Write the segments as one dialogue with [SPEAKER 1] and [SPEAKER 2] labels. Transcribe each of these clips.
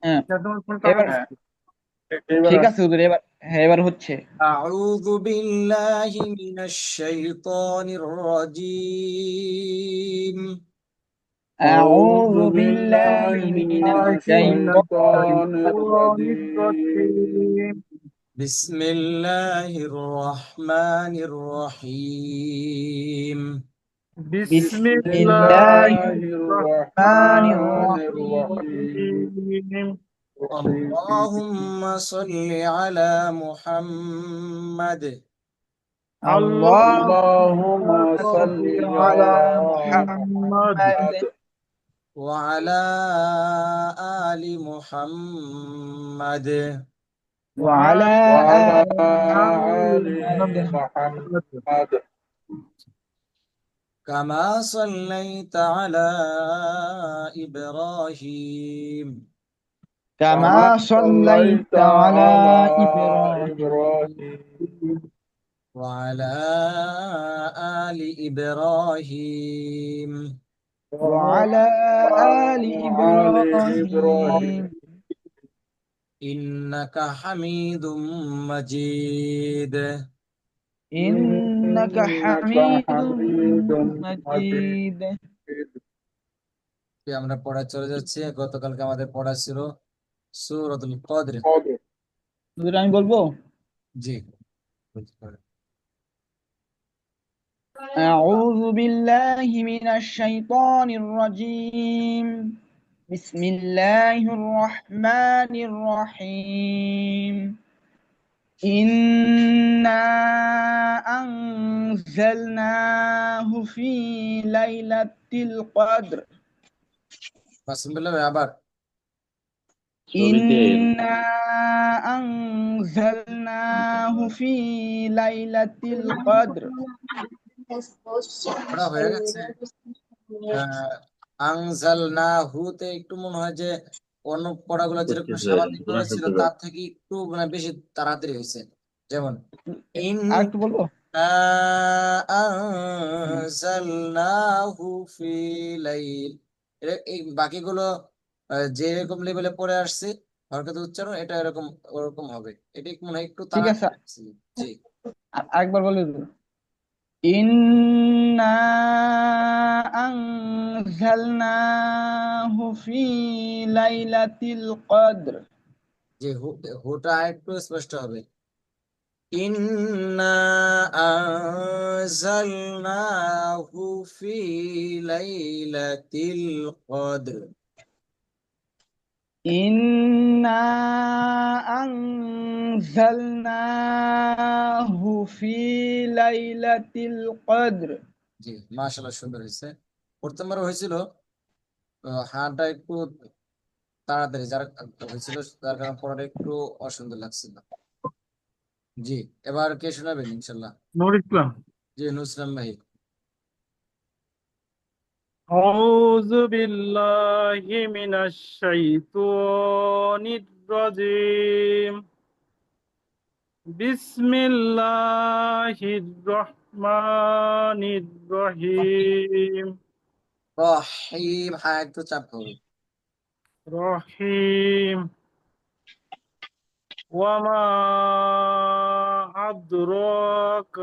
[SPEAKER 1] হ্যাঁ, এবার
[SPEAKER 2] হ্যাঁ, এবার
[SPEAKER 1] ঠিক আছে
[SPEAKER 2] আসছে।
[SPEAKER 1] হুজুর, এবার হ্যাঁ এবার হচ্ছে।
[SPEAKER 3] أعوذ بالله من الشيطان الرجيم.
[SPEAKER 2] أعوذ
[SPEAKER 1] أعوذ بالله
[SPEAKER 2] بالله
[SPEAKER 1] من
[SPEAKER 2] من
[SPEAKER 1] الشيطان
[SPEAKER 2] الشيطان الرجيم.
[SPEAKER 3] بسم الله الرحمن الرحيم.
[SPEAKER 2] بسم
[SPEAKER 1] بسم الله
[SPEAKER 2] الله
[SPEAKER 1] الرحمن
[SPEAKER 2] الرحمن
[SPEAKER 1] الرحيم.
[SPEAKER 2] الرحيم.
[SPEAKER 3] اللهم صل على محمد
[SPEAKER 2] اللهم
[SPEAKER 1] اللهم
[SPEAKER 2] صل
[SPEAKER 1] صل
[SPEAKER 2] على
[SPEAKER 1] على
[SPEAKER 2] محمد
[SPEAKER 1] محمد
[SPEAKER 3] وعلى آل محمد
[SPEAKER 1] وعلى
[SPEAKER 2] وعلى
[SPEAKER 1] آل
[SPEAKER 2] آل
[SPEAKER 1] محمد
[SPEAKER 2] محمد
[SPEAKER 3] كما صليت على إبراهيم
[SPEAKER 2] كما
[SPEAKER 1] كما
[SPEAKER 2] صليت
[SPEAKER 1] صليت على
[SPEAKER 2] على
[SPEAKER 1] إبراهيم
[SPEAKER 2] إبراهيم
[SPEAKER 3] وعلى آل إبراهيم
[SPEAKER 1] وعلى آل
[SPEAKER 2] وعلى آل إبراهيم
[SPEAKER 1] إبراهيم
[SPEAKER 3] إنك حميد مجيد.
[SPEAKER 1] إنك
[SPEAKER 2] إنك
[SPEAKER 1] حميد
[SPEAKER 2] حميد مجيد.
[SPEAKER 1] مجيد.
[SPEAKER 3] আমরা পড়া চলে যাচ্ছি। গতকালকে আমাদের পড়া ছিল সূরাতুল কদর।
[SPEAKER 1] হুজুর আমি বলবো,
[SPEAKER 3] জি।
[SPEAKER 1] أعوذ بالله من الشيطان الرجيم. بسم الله الرحمن الرحيم. إنا أنزلناه في ليلة القدر.
[SPEAKER 3] বিসমিল্লাহ ভাই, আবার
[SPEAKER 1] إنا أنزلناه في ليلة القدر.
[SPEAKER 3] পড়া হয়ে গেছে। আনজালনাহুতে একটু মনে হয় যে অন্য পড়াগুলো যেরকম স্বাভাবিক ভাবে ছিল তার থেকে একটু মানে বেশি তাড়াতাড়ি হয়েছে। যেমন ইন
[SPEAKER 1] আর একটু বলবো।
[SPEAKER 3] আনজালনাহু ফি লাইল, এই বাকিগুলো যেরকম লেভেলে পড়ে আসছে হরকত উচ্চারণ এটা এরকম ওরকম হবে। এটা মনে হয় একটু
[SPEAKER 1] ঠিক আছে,
[SPEAKER 3] তাড়াতাড়ি হচ্ছে। জি।
[SPEAKER 1] আরেকবার বলে দিন। إنا أنزلناه في ليلة القدر.
[SPEAKER 3] যে হুটা একটু স্পষ্ট হবে। إنا أنزلناه في ليلة القدر.
[SPEAKER 1] إنا أنزلناه في ليلة القدر.
[SPEAKER 3] জি, মাশাআল্লাহ, সুন্দর হয়েছে। প্রথমবার হয়েছিল হাঁটা একটু তাড়াতাড়ি যার হয়েছিল, তার কারণে পড়াটা একটু অসুন্দর লাগছিল। জি। এবার কে শোনাবেন ইনশাল্লাহ?
[SPEAKER 2] নূর ইসলাম।
[SPEAKER 3] জি, নুসরাম ভাই।
[SPEAKER 2] أعوذ بالله من الشيطان الرجيم. بسم الله الرحمن الرحيم.
[SPEAKER 3] রহিম, হ্যাঁ একটু চাপ হবে।
[SPEAKER 2] رحيم. وما أدراك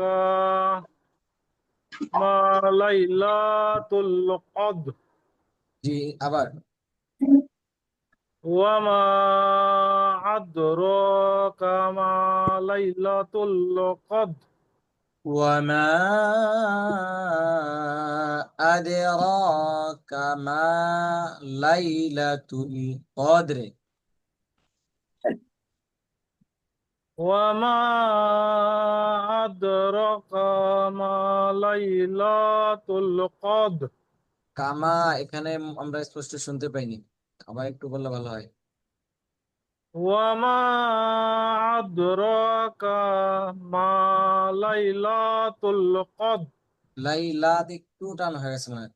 [SPEAKER 2] ما ليلة القدر.
[SPEAKER 3] জি, আবার
[SPEAKER 2] وما أدراك ما ليلة القدر.
[SPEAKER 3] وما أدراك ما ليلة القدر.
[SPEAKER 2] وما أدراك ما ليلة القدر.
[SPEAKER 3] কামা এখানে আমরা স্পষ্ট শুনতে পাইনি, আবার একটু বললে ভালো হয়।
[SPEAKER 2] وما أدراك ما ليلة القدر.
[SPEAKER 3] লাইলা একটু টান হয়ে গেছে মানে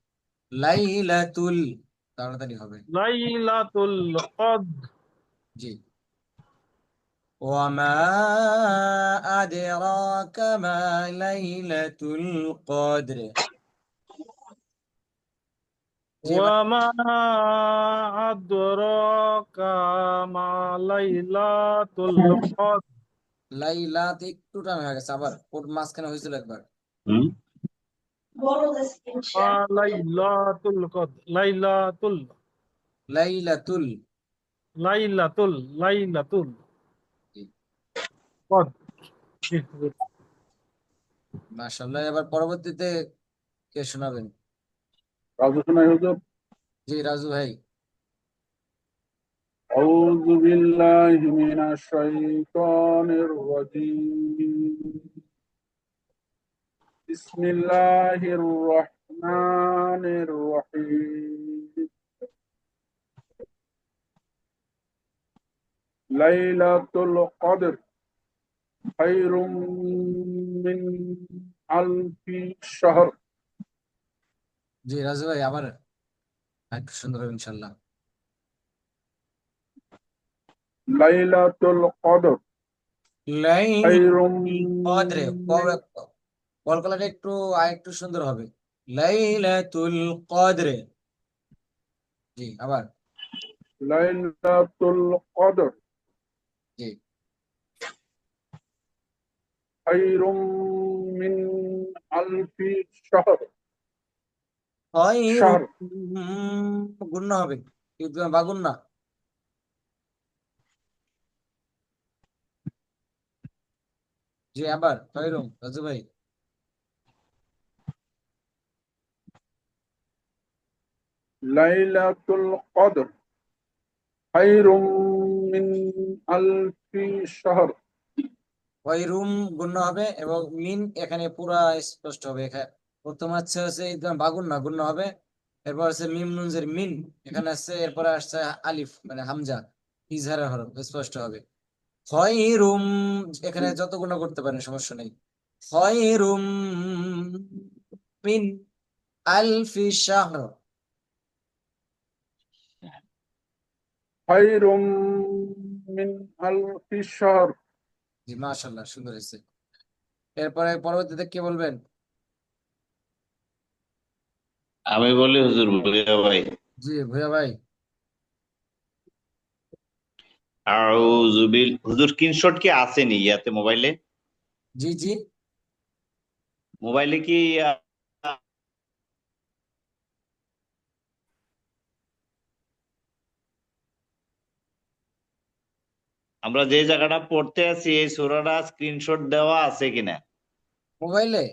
[SPEAKER 3] লাইলাতুল, তাড়াতাড়ি হবে।
[SPEAKER 2] ليلة القدر.
[SPEAKER 3] জি। ওয়ামা আদরাকা মা লাইলাতুল কদর। জি এবার
[SPEAKER 2] وما أدراك ما ليلة القدر
[SPEAKER 3] লাইলাত একটু টান হয়ে গেছে, আবার ওর মাঝখানে হয়েছিল একবার।
[SPEAKER 2] ما ليلة القدر
[SPEAKER 3] লাইলাতুল।
[SPEAKER 2] ليلة
[SPEAKER 3] জি,
[SPEAKER 2] القدر
[SPEAKER 3] মাশাআল্লাহ। এবার পরবর্তীতে কে শোনাবেন?
[SPEAKER 1] রাজু শোনাই হুজুর।
[SPEAKER 3] জি রাজু ভাই।
[SPEAKER 1] أعوذ بالله من الشيطان الرجيم بسم الله الرحمن الرحيم ليلة القدر خير من ألف شهر
[SPEAKER 3] জি রাজু ভাই, আবার একটু সুন্দর হবে ইনশাল্লাহ।
[SPEAKER 1] ليلة القدر خير
[SPEAKER 3] লাইলাতুল কদরে, কলকাতাটা একটু আরেকটু সুন্দর হবে। লাইলাতুল কদরে। জি আবার।
[SPEAKER 1] ليلة القدر
[SPEAKER 3] জি
[SPEAKER 1] خير من ألف شهر
[SPEAKER 3] খয়রুম,
[SPEAKER 1] شهر
[SPEAKER 3] গুণ হবে কিন্তু বাগুন না। জি আবার খয়রুম রাজু ভাই।
[SPEAKER 1] ليلة القدر خير من ألف شهر
[SPEAKER 3] খয়রুম গুণ হবে এবং মিন এখানে পুরা স্পষ্ট হবে। এখানে প্রথম হচ্ছে একদম বাগুন না, গুণ হবে। এরপর হচ্ছে মিম নুনজের মিন এখানে আসছে, এরপরে আসছে আলিফ মানে হামজা, ইজহারের হরফ স্পষ্ট হবে। খয়রুম, এখানে যত গুণ করতে পারেন সমস্যা নেই। খয়রুম মিন আলফি শাহর।
[SPEAKER 1] خير من ألف شهر
[SPEAKER 3] জি মাশাআল্লাহ, সুন্দর হয়েছে। এরপরে পরবর্তীতে কে বলবেন?
[SPEAKER 4] আমি বলি হুজুর, ভুইয়া ভাই।
[SPEAKER 3] জি ভূয়া ভাই।
[SPEAKER 4] হুজুর স্ক্রিনশট কি আসেনি ইয়াতে মোবাইলে?
[SPEAKER 3] জি জি
[SPEAKER 4] মোবাইলে কি আমরা যে জায়গাটা পড়তে আছি এই সূরাটা স্ক্রিনশট দেওয়া আছে কিনা?
[SPEAKER 3] মোবাইলে।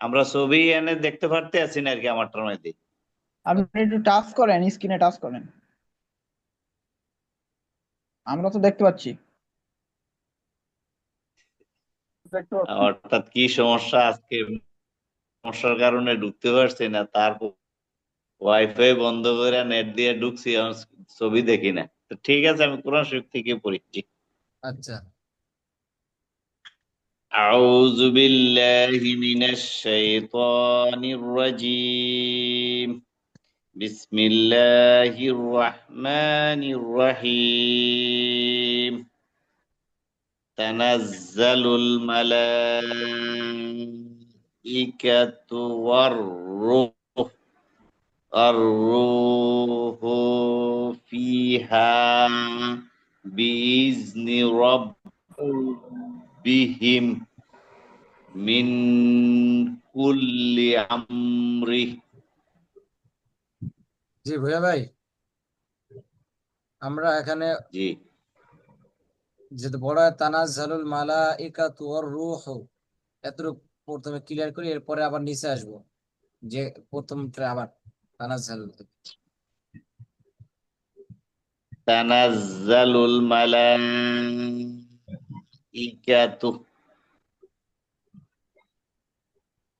[SPEAKER 4] আমরা ছবি এনে দেখতে পারতে আছি না আর কি আমারটার মধ্যে।
[SPEAKER 1] আপনি একটু টাচ করেন, স্ক্রিনে টাচ করেন, আমরা তো দেখতে পাচ্ছি। দেখতে পাচ্ছি।
[SPEAKER 4] অর্থাৎ কি সমস্যা আজকে, সমস্যার কারণে ঢুকতে পারছি না, তারপর ওয়াইফাই বন্ধ করে নেট দিয়ে ঢুকছি, এখন ছবি দেখি না। তো ঠিক আছে, আমি কোরআন শরীফ থেকে পড়ছি।
[SPEAKER 3] আচ্ছা।
[SPEAKER 4] أعوذ بالله من الشيطان الرجيم. بسم الله الرحمن الرحيم. تنزل الملائكة والروح فيها بإذن ربهم من كل أمر.
[SPEAKER 3] জি ভূয়া ভাই, আমরা এখানে
[SPEAKER 4] জি
[SPEAKER 3] যেহেতু বড় তানাজ্জালুল মালাইকাতু ওয়ার রূহ, এতটুকু প্রথমে ক্লিয়ার করি, এরপরে আবার নিচে আসবো। যে প্রথমটা আবার তানাজ্জালুল।
[SPEAKER 4] تنزل الملائكة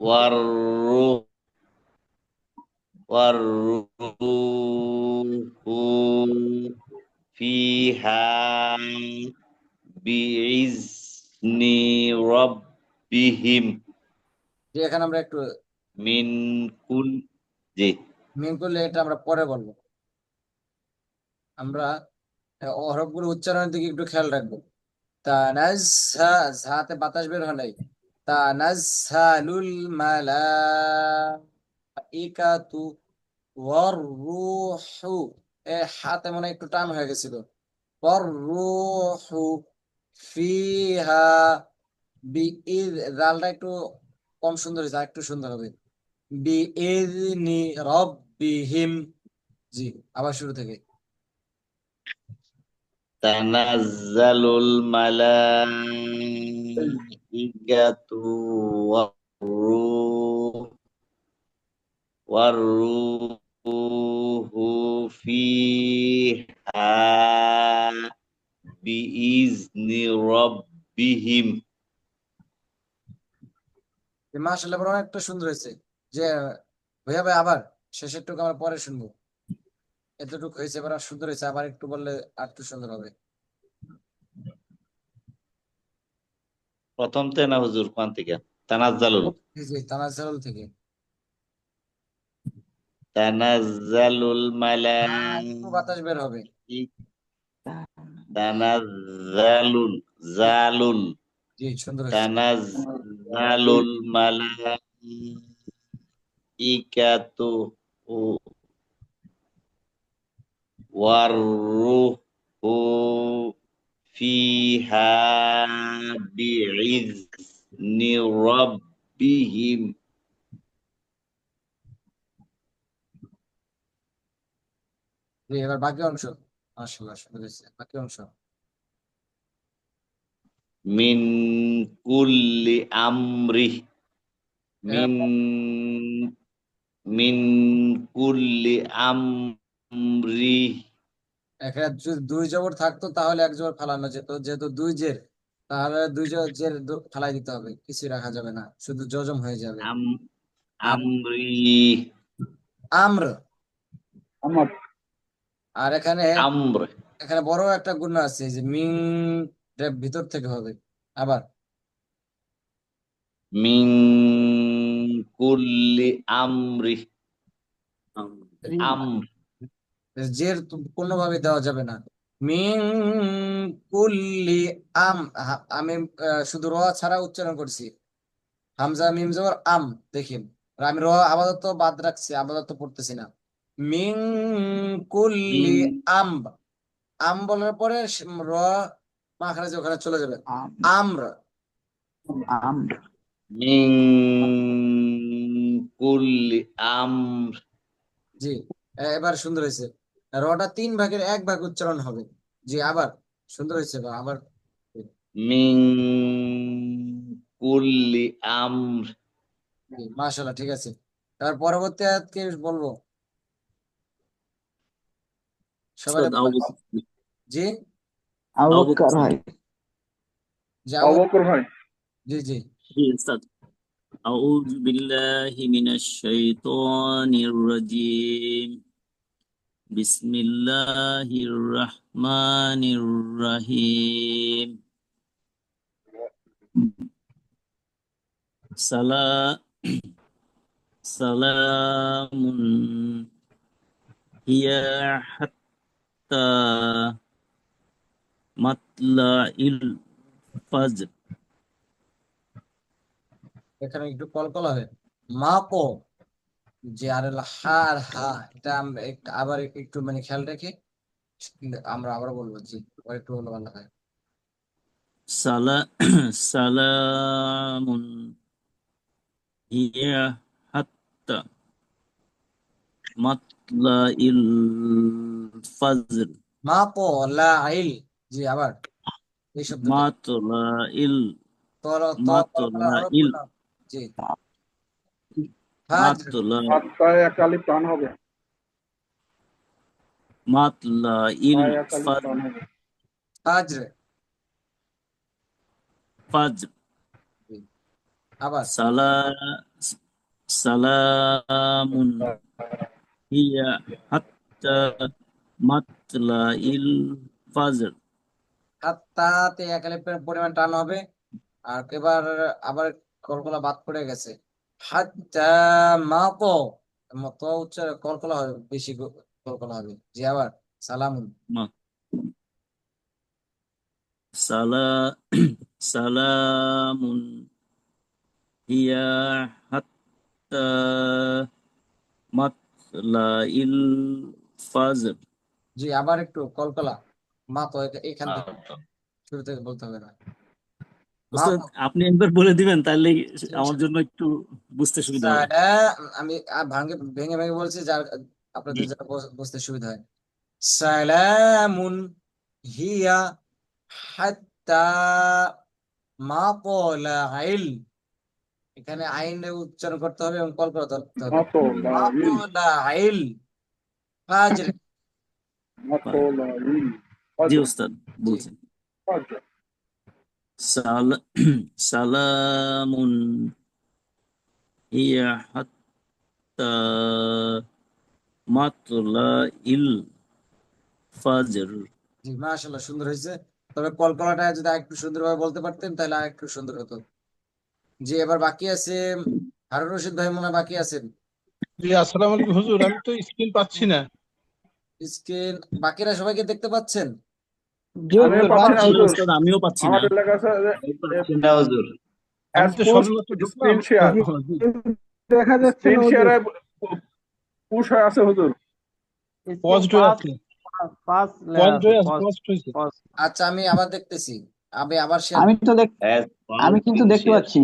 [SPEAKER 4] والروح فيها بإذن ربهم
[SPEAKER 3] যে এখানে আমরা একটু
[SPEAKER 4] من كل. জি
[SPEAKER 3] মিন করলে এটা আমরা পরে বলবো। আমরা হরফগুলো উচ্চারণের দিকে একটু খেয়াল রাখবো। তানাজ্জা, ঝাতে বাতাস বের হয় নাই। তানাজ্জালুল মালা, ইকাতু ওয়ার রুহু, হাতে মনে হয় একটু টান হয়ে গেছিল। ওয়ার রুহু ফিহা জালটা একটু কম সুন্দর হয়েছে, আর একটু সুন্দর হবে। বিইذনি রব্বিহিম। জি, আবার শুরু থেকে।
[SPEAKER 4] তানাজ্জালুল মালাইকাতু ওয়ার-রূহ ওয়ার-রূহু ফিহা বিইذনি রাব্বিহিম।
[SPEAKER 3] মাশাআল্লাহ, বড় অনেকটা সুন্দর হয়েছে। যে ভাইয়া ভাই আবার শেষেরটুকু আমরা পরে শুনবো। এতটুকু হয়েছে, এবার আর সুন্দর হয়েছে, আবার একটু বললে আর একটু সুন্দর হবে।
[SPEAKER 4] প্রথম তে না হুজুর কোন থেকে? তানাজ্জালুল
[SPEAKER 3] জি জি, তানাজ্জালুল থেকে।
[SPEAKER 4] তানাজ্জালুল
[SPEAKER 3] একটু বাতাস বের হবে।
[SPEAKER 4] তানাজ্জালুল জালুল
[SPEAKER 3] জি, সুন্দর হয়েছে।
[SPEAKER 4] তানাজ্জালুল মালাইকাতু ওয়ার-রূহু ফিহা বিইذনি রাব্বিহিম।
[SPEAKER 3] জি, এবার বাকি অংশ। মাশাআল্লাহ, সুন্দর হয়েছে বাকি অংশ।
[SPEAKER 4] মিন কুল্লি আমরি মিন মিন কুল্লি আমরি।
[SPEAKER 3] এখানে যদি দুই জবর থাকতো তাহলে এক জবর ফালানো যেত, যেহেতু দুই জের, তাহলে দুই জের ফালাই দিতে হবে, কিছু রাখা যাবে না, শুধু জজম হয়ে যাবে।
[SPEAKER 4] আম
[SPEAKER 3] আর
[SPEAKER 4] আমরি
[SPEAKER 3] আমর।
[SPEAKER 1] আমার
[SPEAKER 3] আর এখানে
[SPEAKER 4] আমর
[SPEAKER 3] এখানে বড় একটা গুণ আছে, যে মিং ভিতর থেকে হবে। আবার
[SPEAKER 4] মিন কুল্লি আমরি আমর
[SPEAKER 3] জের তো কোনোভাবে দেওয়া যাবে না। মিং কুল্লি আমি শুধু র ছাড়া উচ্চারণ করছি। হামজা মিম জবর আম, দেখেন। আর আমি র আপাতত বাদ রাখছি, আপাতত পড়তেছি না। মিং কুল্লি
[SPEAKER 4] মিন
[SPEAKER 3] আম্ব, আম বলার পরে র মাখরাজ ওখানে চলে যাবে।
[SPEAKER 1] আম
[SPEAKER 3] আমর।
[SPEAKER 1] আম
[SPEAKER 4] মিন কুল্লি আমর
[SPEAKER 3] জি, এবার সুন্দর হয়েছে। রটা 3 ভাগের 1 ভাগ উচ্চারণ হবে। জি, আবার সুন্দর হয়েছে, বা আবার।
[SPEAKER 4] মিন কুল্লি আমর।
[SPEAKER 3] জি, মাশাআল্লাহ, ঠিক আছে। তার পরবর্তী আয়াতকে বলবো সবাই।
[SPEAKER 5] استاذ ابو بكر
[SPEAKER 3] জি
[SPEAKER 1] আবু
[SPEAKER 5] ابو
[SPEAKER 1] বকর
[SPEAKER 5] بكر
[SPEAKER 1] হয়
[SPEAKER 3] যাও।
[SPEAKER 1] অবকর হয়
[SPEAKER 3] জি জি।
[SPEAKER 5] هي استاذ اعوذ بالله من الشيطان الرجيم بسم الله الرحمن الرحيم سلام سلام هي حتى مطلع الفجر
[SPEAKER 3] এখানে একটু কলকলা হয়। মা কো, যে আর হলো হা আর হা, এটা আবার একটু মানে খেয়াল রেখে আমরা আবার বলবো। জি, আবার একটু হলো ভালো হয়।
[SPEAKER 5] سلام هي حتى مطلع الفجر
[SPEAKER 3] মা কো লা ইল। জি, আবার এই শব্দটা
[SPEAKER 5] مطلع
[SPEAKER 3] তর ত কলকলা
[SPEAKER 5] مطلع
[SPEAKER 3] হরফ গুলো। জি, ফাজর।
[SPEAKER 5] مطلع
[SPEAKER 1] আত্মায় একালি প্রাণ হবে
[SPEAKER 5] مطلع
[SPEAKER 1] আয় একালি
[SPEAKER 5] الفجر
[SPEAKER 1] প্রাণ হবে
[SPEAKER 3] ফাজর। জি, আবার
[SPEAKER 5] سلام سلام هي حتى مطلع الفجر
[SPEAKER 3] হাত্তাতে একালি পরিমাণ টান হবে। আর এবার আবার কলকলা বাদ পড়ে গেছে। হাত্তা মা কো, তো উচ্চারণ কলকলা হবে, বেশি কলকলা হবে। জি, আবার সালামুন।
[SPEAKER 5] سلام سلام هي حتى মাতলাইল ফাজর।
[SPEAKER 3] জি আবার একটু কলকলা মা তো এখান থেকে শুরু থেকে বলতে হবে না মা
[SPEAKER 5] ওস্তাদ আপনি একবার বলে দিবেন তাহলে আমার
[SPEAKER 3] তো-
[SPEAKER 5] জন্য একটু বুঝতে সুবিধা হবে।
[SPEAKER 3] আমি ভেঙে ভেঙে ভেঙে বলছি যার আপনাদের যারা বুঝতে সুবিধা হয় সালামুন হিয়া হাত্তা মাতলাইল এখানে আইন উচ্চারণ করতে হবে এবং কলকলা করতে হবে
[SPEAKER 1] মাতলাইল
[SPEAKER 3] মাতলাইল ফাজর
[SPEAKER 1] মাতলাইল
[SPEAKER 5] জি
[SPEAKER 1] ফজর
[SPEAKER 5] ওস্তাদ
[SPEAKER 3] জি
[SPEAKER 5] বলছেন।
[SPEAKER 1] ফজর
[SPEAKER 5] সালামুন হিয়া হাত্তা মাতলাইল ফাজর।
[SPEAKER 3] জি মাশাআল্লাহ সুন্দর হয়েছে তবে কলকলাটা যদি আরেকটু সুন্দরভাবে বলতে পারতেন তাহলে আরেকটু সুন্দর হতো জি এবার বাকি আছে হারুন রশিদ ভাই মনে হয় বাকি আছেন
[SPEAKER 2] জি আসসালামু আলাইকুম হুজুর, আমি তো স্ক্রিন পাচ্ছি না।
[SPEAKER 3] স্ক্রিন বাকিরা সবাইকে দেখতে পাচ্ছেন
[SPEAKER 1] আমিও
[SPEAKER 2] হুজুর
[SPEAKER 1] পাচ্ছি না
[SPEAKER 5] জি
[SPEAKER 1] হুজুর
[SPEAKER 5] ওস্তাদ আমিও পাচ্ছি না।
[SPEAKER 1] আমার লেখা আছে
[SPEAKER 4] চিন্তা হুজুর
[SPEAKER 2] আমি
[SPEAKER 1] as
[SPEAKER 2] তো
[SPEAKER 1] post
[SPEAKER 2] সবেমাত্র ঢুকলাম।
[SPEAKER 1] screen share
[SPEAKER 2] জি।
[SPEAKER 6] দেখা যাচ্ছে
[SPEAKER 1] স্ক্রিন
[SPEAKER 6] না হুজুর।
[SPEAKER 1] শেয়ারে পুশ হয়ে আছে হুজুর
[SPEAKER 2] পজড হয়ে আছে,
[SPEAKER 6] পাঁচ
[SPEAKER 2] পজড হয়ে আছে, পজড হয়েছে।
[SPEAKER 3] আচ্ছা আমি আবার দেখতেছি আমি আবার শেয়ার
[SPEAKER 6] আমি তো
[SPEAKER 4] As
[SPEAKER 6] আমি
[SPEAKER 4] found
[SPEAKER 6] কিন্তু
[SPEAKER 4] in
[SPEAKER 6] দেখতে
[SPEAKER 4] share.
[SPEAKER 6] পাচ্ছি।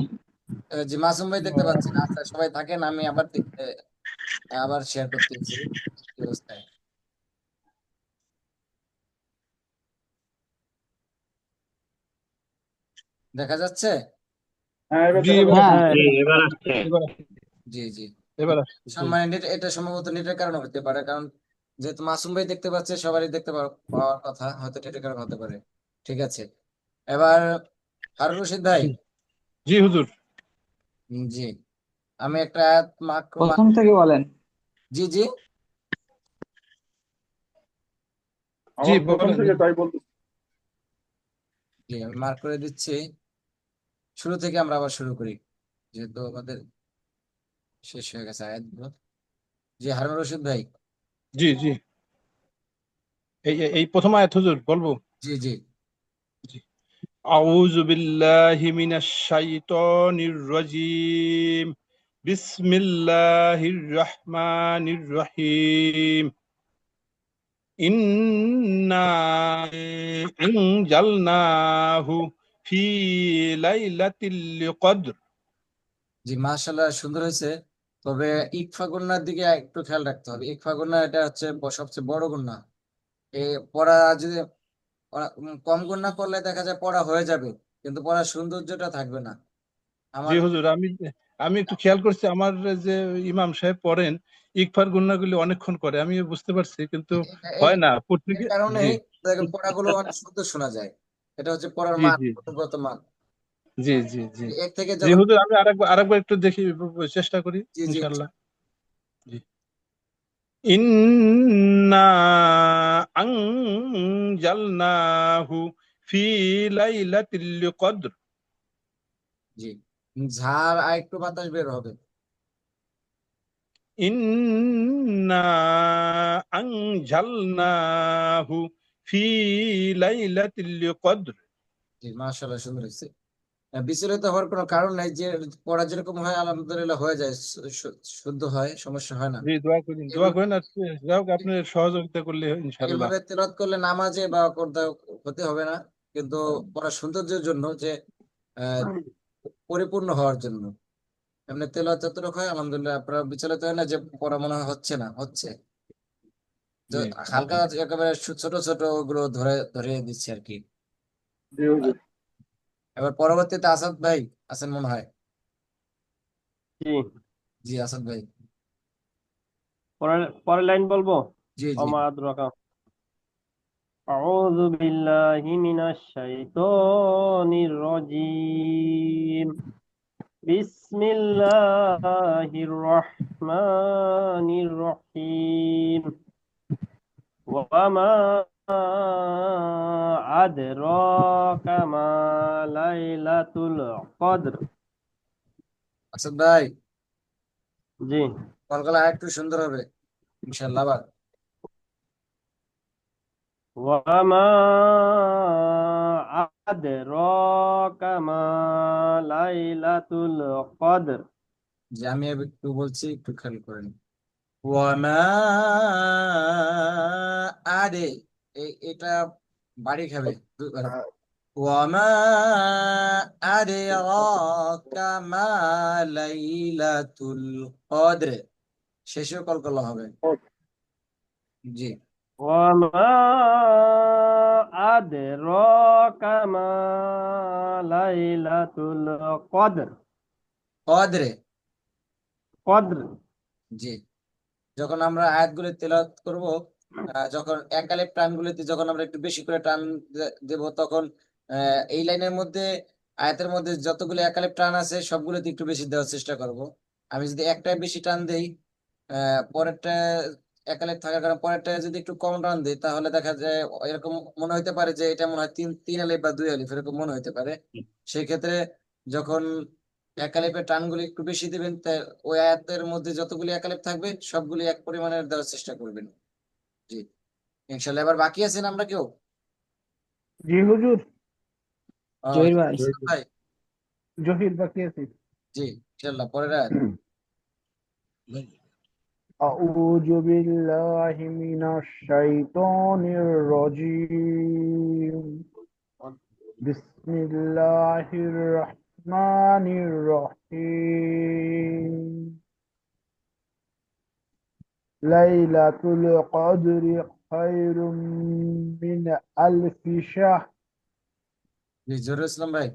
[SPEAKER 3] জি মাসুম ভাই দেখতে পাচ্ছেন আচ্ছা সবাই থাকেন আমি আবার দেখতে আবার শেয়ার করতেছি কি অবস্থায় দেখা যাচ্ছে
[SPEAKER 1] হ্যাঁ এবার
[SPEAKER 2] জি
[SPEAKER 1] দেখা
[SPEAKER 2] এবার
[SPEAKER 1] যাচ্ছে
[SPEAKER 6] হ্যাঁ
[SPEAKER 4] জি, এবার আসছে
[SPEAKER 2] এবার আসছে,
[SPEAKER 3] জি জি
[SPEAKER 2] এবার আসছে।
[SPEAKER 3] সম্মানে নেট এটা সম্ভবত নেটের কারণে হতে পারে কারণ যেহেতু মাসুম ভাই দেখতে পাচ্ছে সবারই দেখতে পাওয়ার কথা হয়তো নেটের কারণে হতে পারে ঠিক আছে এবার হারুন রশিদ ভাই
[SPEAKER 2] জি জি হুজুর।
[SPEAKER 3] জি আমি একটা আয়াত
[SPEAKER 6] প্রথম থেকে বলেন।
[SPEAKER 3] জি জি
[SPEAKER 2] জি
[SPEAKER 1] আবার প্রথম
[SPEAKER 2] বলেন।
[SPEAKER 1] থেকে তাই বলতে
[SPEAKER 3] জি আমি মার্ক করে দিচ্ছি শুরু থেকে আমরা আবার শুরু করি যেহেতু আমাদের শেষ হয়ে গেছে আয়াতগুলো জি হারুন রশিদ ভাই
[SPEAKER 2] জি জি এই প্রথম আয়াত হুজুর বলবো।
[SPEAKER 3] জি জি
[SPEAKER 2] জি আউযু বিল্লাহি মিনাশ শাইতানির রাজীম বিসমিল্লাহির রহমানির রহিম ইন্না আনজালনাহু ফি লাইলাতিল কদর।
[SPEAKER 3] জি মাশাআল্লাহ সুন্দর হয়েছে তবে ইকফা গুন্নার দিকে একটু খেয়াল রাখতে হবে ইকফা গুন্না এটা হচ্ছে সবচেয়ে বড় গুন্না এ পড়া যদি কম গুন্না করলে দেখা যায় পড়া হয়ে যাবে কিন্তু পড়ার সৌন্দর্যটা থাকবে না
[SPEAKER 2] জি
[SPEAKER 3] আমার
[SPEAKER 2] হুজুর, আমি আমি একটু খেয়াল করছি, আমার যে ইমাম সাহেব পড়েন ইকফার গুন্নাগুলি অনেকক্ষণ করে, আমি বুঝতে পারছি, কিন্তু
[SPEAKER 3] এই
[SPEAKER 2] হয় না পড়তে
[SPEAKER 3] এর
[SPEAKER 2] গিয়ে। জি
[SPEAKER 3] কারণেই দেখেন পড়াগুলো অনেক সুন্দর শোনা যায় এটা হচ্ছে পড়ার
[SPEAKER 2] জি
[SPEAKER 3] মান
[SPEAKER 2] জি
[SPEAKER 3] গুণগত মান
[SPEAKER 2] জি জি জি
[SPEAKER 3] এর থেকে
[SPEAKER 2] জি
[SPEAKER 3] যখন
[SPEAKER 2] হুজুর, আমি আরেকবার একটু দেখি, চেষ্টা করি
[SPEAKER 3] জি জি
[SPEAKER 2] ইনশাল্লাহ। জি ইন্না আনজালনাহু ফি লাইলাতিল কদর।
[SPEAKER 3] জি ঝাড় আর একটু বাতাস বের হবে
[SPEAKER 2] ইন্না আনজালনাহু ফি লাইলাতিল কদর।
[SPEAKER 3] জি মাশাআল্লাহ সুন্দর হয়েছে বিচলিত হওয়ার কোনো কারণ নাই যে পড়া যেরকম হয় আলহামদুলিল্লাহ হয়ে যায় শুদ্ধ হয় সমস্যা হয় না
[SPEAKER 2] জি দোয়া করেন, দোয়া করেন, আর যাই হোক আপনি সহযোগিতা করলে ইনশাল্লাহ।
[SPEAKER 3] এইভাবে তেলাওয়াত করলে নামাজে বা কোথাও হতে হবে না কিন্তু পড়ার সৌন্দর্যের জন্য যে আহ, পরিপূর্ণ হওয়ার জন্য এমনি তেলাওয়াত যতটুকু হয় আলহামদুলিল্লাহ আপনারা বিচলিত হয় না যে পড়া মনে হয় হচ্ছে না হচ্ছে তো
[SPEAKER 2] জি
[SPEAKER 3] হালকা একেবারে ছোট ছোট ওগুলো ধরে ধরে দিচ্ছি আর কি
[SPEAKER 1] জি হুজুর
[SPEAKER 3] এবার পরবর্তীতে আসাদ ভাই আছেন মনে হয়
[SPEAKER 6] জি
[SPEAKER 3] জি আসাদ ভাই
[SPEAKER 6] পরের লাইন বলবো।
[SPEAKER 3] জি জি
[SPEAKER 6] ওমা আদরাকা আউযু বিল্লাহি মিনাশ শাইতানির রাজীম বিসমিল্লাহির রহমানির রহিম ওয়ামা আদরাকা মা লাইলাতুল কদর।
[SPEAKER 3] আসাদ ভাই
[SPEAKER 6] জি
[SPEAKER 3] কলকাতা একটু সুন্দর হবে ইনশাল্লাহ আবার
[SPEAKER 6] ওয়ামা আদরাকা মা লাইলাতুল কদর
[SPEAKER 3] যে আমি একটু বলছি একটু খেয়াল করেন ওয়ামা আদে এটা বাড়ি খাবে দুইবার। ওয়ামা আদরাকা মা লাইলাতুল কদর, শেষেও কলকলা হবে। জি,
[SPEAKER 6] وما أدراك ما ليلة القدر
[SPEAKER 3] কদরে।
[SPEAKER 6] قدر
[SPEAKER 3] জি, যখন আমরা আয়াতগুলো তেলাওয়াত করব, যখন একালিফ টানগুলিতে যখন আমরা একটু বেশি করে টান দেব, তখন এই লাইনের মধ্যে আয়াতের মধ্যে যতগুলো একালিফ টান আছে সবগুলোতে একটু বেশি দেওয়ার চেষ্টা করব। আমি যদি একটায় বেশি টান দেই, পরেরটা একালিফ থাকার কারণে পরেরটা যদি একটু কম টান দিই, তাহলে দেখা যায় এরকম মনে হতে পারে যে এটা মনে হয় তিন তিন আলিফ বা দুই আলিফ, এরকম মনে হতে পারে। সেই ক্ষেত্রে যখন একালিফের টানগুলি একটু বেশি দিবেন, ওই আয়াতের মধ্যে যতগুলি একালিফ থাকবে সবগুলি এক পরিমাণের দেওয়ার চেষ্টা করবেন। জি, ইনশাল্লাহ। এবার বাকি আছেন আমরা কেউ?
[SPEAKER 1] জি হুজুর,
[SPEAKER 7] জহির ভাই।
[SPEAKER 3] ভাই,
[SPEAKER 1] জহির বাকি আছে।
[SPEAKER 3] জি, ইনশাল্লাহ পরের আয়াত।
[SPEAKER 1] أعوذ بالله من الشيطان الرجيم بسم الله الرحمن الرحيم ليلة القدر خير من ألف شهر
[SPEAKER 3] জি, জহুরুল ইসলাম ভাই,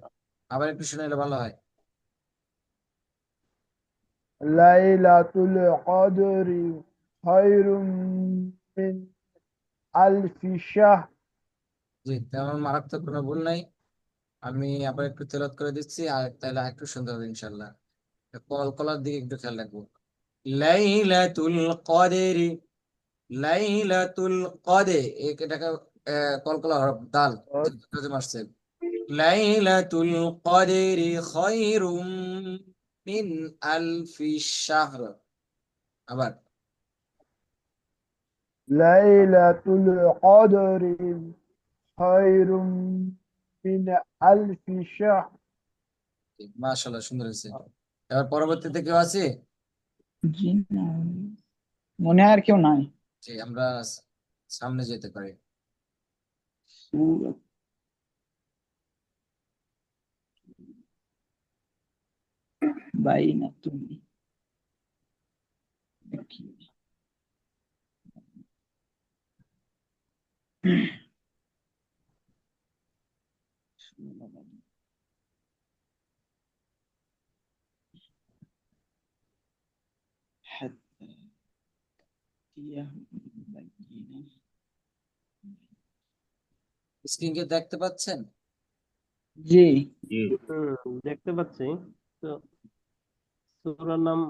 [SPEAKER 3] আবার একটু শুনাইলে ভালো হয়।
[SPEAKER 1] ليلة القدر خير من ألف شهر
[SPEAKER 3] জি, তেমন মারাত্মক কোনো ভুল নাই। আমি আবার একটু তেলাওয়াত করে দিচ্ছি, আর তাহলে একটু সুন্দর হবে ইনশাল্লাহ। কলার দিকে একটু খেয়াল রাখবো। লাইলাতুল কদরি, লাইলাতুল কদে, এটাকে কলকলা হরফ দাল আসছে। লাইলাতুল কদরি খায়রুম মিন আলফি শাহর। আবার
[SPEAKER 1] ليلة القدر خير من ألف شهر
[SPEAKER 3] মাশাআল্লাহ, সুন্দর হয়েছে। এবার পরবর্তীতে কেউ আছে?
[SPEAKER 7] জি না, মনে হয় আর কেউ নাই।
[SPEAKER 3] যে আমরা সামনে যেতে পারি।
[SPEAKER 7] সূরা বাইনা তুমি দেখি। সূরা বাইনা। حتى বাইনা।
[SPEAKER 3] স্ক্রিনকে দেখতে পাচ্ছেন?
[SPEAKER 7] জি,
[SPEAKER 4] জি,
[SPEAKER 6] দেখতে পাচ্ছি। তো সূরার নাম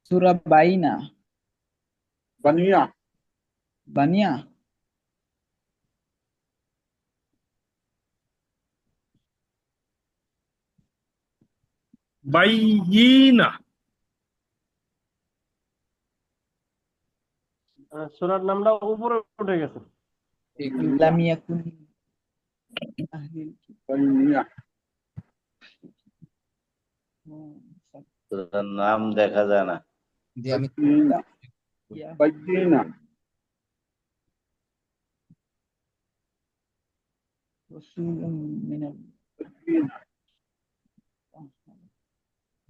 [SPEAKER 7] সূরা বাইনা,
[SPEAKER 1] بنية
[SPEAKER 7] বানিয়া।
[SPEAKER 8] বাইয়িনা।
[SPEAKER 6] সূরার নামটা উপরে উঠে গেছে।
[SPEAKER 3] ঠিক।
[SPEAKER 7] লাম ইয়াকুন আহলিল
[SPEAKER 1] بنية
[SPEAKER 7] কিতাব
[SPEAKER 4] তোর নাম দেখা যায় না।
[SPEAKER 3] যে আমি
[SPEAKER 1] بنية بنية
[SPEAKER 7] রাসূলুম মিনাল
[SPEAKER 1] بنية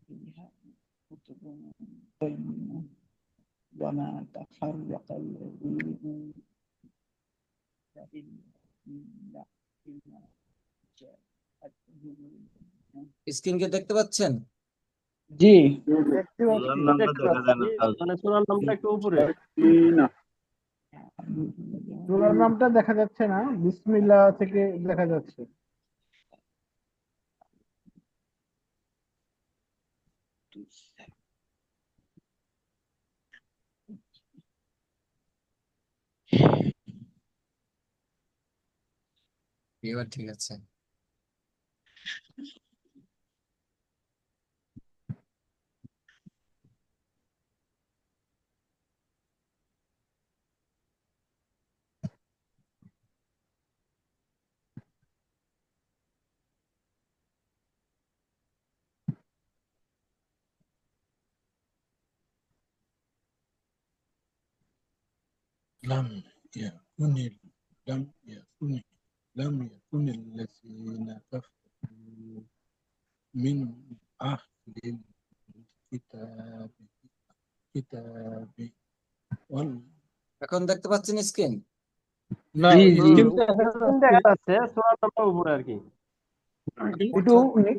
[SPEAKER 7] فيها كتب قيمة وما تفرق الذين إلا جاءتهم
[SPEAKER 3] স্ক্রিনকে দেখতে পাচ্ছেন?
[SPEAKER 7] জি,
[SPEAKER 1] দেখতে
[SPEAKER 4] তোর
[SPEAKER 1] পাচ্ছি
[SPEAKER 4] নামটা
[SPEAKER 6] দেখতে
[SPEAKER 4] দেখা যায়
[SPEAKER 6] পাচ্ছি,
[SPEAKER 4] না।
[SPEAKER 6] মানে সূরার নামটা একটু উপরে।
[SPEAKER 1] بنية সূরার নামটা দেখা যাচ্ছে না, বিসমিল্লাহ থেকে দেখা যাচ্ছে।
[SPEAKER 3] এবার ঠিক আছে।
[SPEAKER 2] لم يكن لم يكن لم يكن الذين كفروا من أهل الكتاب كتاب وال-
[SPEAKER 3] এখন দেখতে পাচ্ছেন স্ক্রিন?
[SPEAKER 2] না
[SPEAKER 7] জি জি
[SPEAKER 2] স্ক্রিন
[SPEAKER 6] দেখা যাচ্ছে সূরার নামটা উপরে আর কি।
[SPEAKER 1] একটু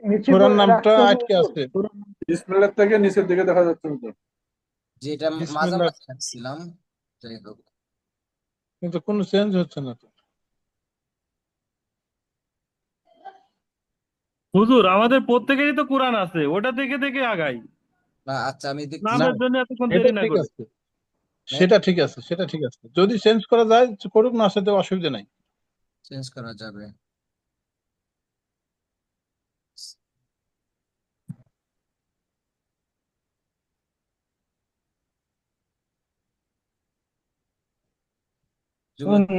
[SPEAKER 1] নিচে
[SPEAKER 2] সূরার
[SPEAKER 1] করে
[SPEAKER 2] নামটা
[SPEAKER 1] রাখতে হবে
[SPEAKER 2] আটকে
[SPEAKER 1] তো।
[SPEAKER 2] আছে।
[SPEAKER 1] বিসমিল্লাহ থেকে নিচের দিকে দেখা যাচ্ছে তো।
[SPEAKER 3] যেটা
[SPEAKER 2] বিসমিল্লাহ
[SPEAKER 3] মাঝামাঝি রাখছিলাম, যাই হোক।
[SPEAKER 2] কিন্তু কোনো চেঞ্জ হচ্ছে না তো।
[SPEAKER 6] হুজুর আমাদের প্রত্যেকেরই তো কোরআন আছে, ওটা দেখে দেখে আগাই,
[SPEAKER 3] না আচ্ছা আমি
[SPEAKER 2] না
[SPEAKER 3] দেখতেছি।
[SPEAKER 6] নামের জন্য এতক্ষণ
[SPEAKER 2] এটা
[SPEAKER 6] দেরি না
[SPEAKER 2] ঠিক
[SPEAKER 6] করে।
[SPEAKER 2] আছে, সেটা ঠিক আছে, সেটা ঠিক আছে। যদি চেঞ্জ করা যায় করুক, না সেটা অসুবিধা নাই।
[SPEAKER 3] চেঞ্জ করা যাবে।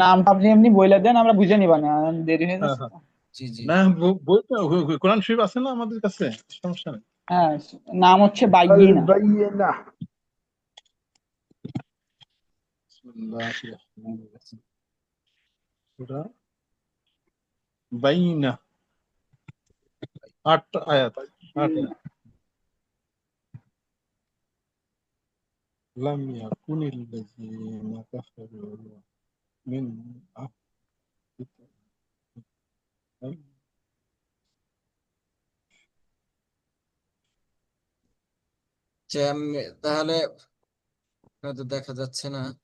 [SPEAKER 7] নামটা আপনি এমনি বইলে দেন, আমরা বুঝে নিবা না, দেরি হয়ে
[SPEAKER 2] হ্যাঁ
[SPEAKER 7] যাচ্ছে
[SPEAKER 2] হ্যাঁ
[SPEAKER 7] তো।
[SPEAKER 3] জি জি।
[SPEAKER 2] না বই তো কোরআন শরীফ আছে না আমাদের কাছে, সমস্যা নেই।
[SPEAKER 7] হ্যাঁ, নাম হচ্ছে
[SPEAKER 1] আল
[SPEAKER 7] বাইয়িনা।
[SPEAKER 1] বাইয়িনা।
[SPEAKER 2] বিসমিল্লাহির রহমানির রহিম। সূরা বাইয়িনা, 8 আয়াত, 8 আয়াত। লাম ইয়াকুনিল লাযিনা কাফারু মিন আহলি কিতাব।
[SPEAKER 3] তাহলে হয়তো দেখা যাচ্ছে না।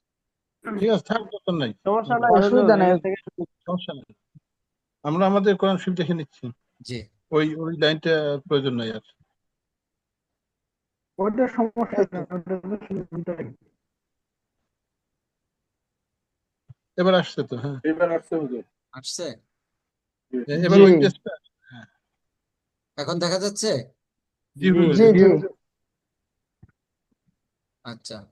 [SPEAKER 2] ঠিক আছে, থাক, দরকার নাই,
[SPEAKER 6] সমস্যা নাই হুজুর,
[SPEAKER 7] অসুবিধা নেই।
[SPEAKER 6] এখান থেকে
[SPEAKER 2] সমস্যা নেই। আমরা আমাদের কোরআন শরীফ দেখে নিচ্ছি,
[SPEAKER 3] জি।
[SPEAKER 2] ওই লাইনটা প্রয়োজন নাই আর।
[SPEAKER 1] ওইটা সমস্যা
[SPEAKER 7] এই তো।
[SPEAKER 1] নেই, ওটা তো শুনতেই।
[SPEAKER 2] এবার আসছে তো, হ্যাঁ
[SPEAKER 1] এবার আসছে হুজুর।
[SPEAKER 3] আসছে?
[SPEAKER 2] এবার
[SPEAKER 7] জি
[SPEAKER 2] ওই পেজটা। হ্যাঁ
[SPEAKER 3] এখন দেখা যাচ্ছে?
[SPEAKER 2] জি
[SPEAKER 6] জি
[SPEAKER 2] হুজুর।
[SPEAKER 7] জি জি।
[SPEAKER 3] আচ্ছা।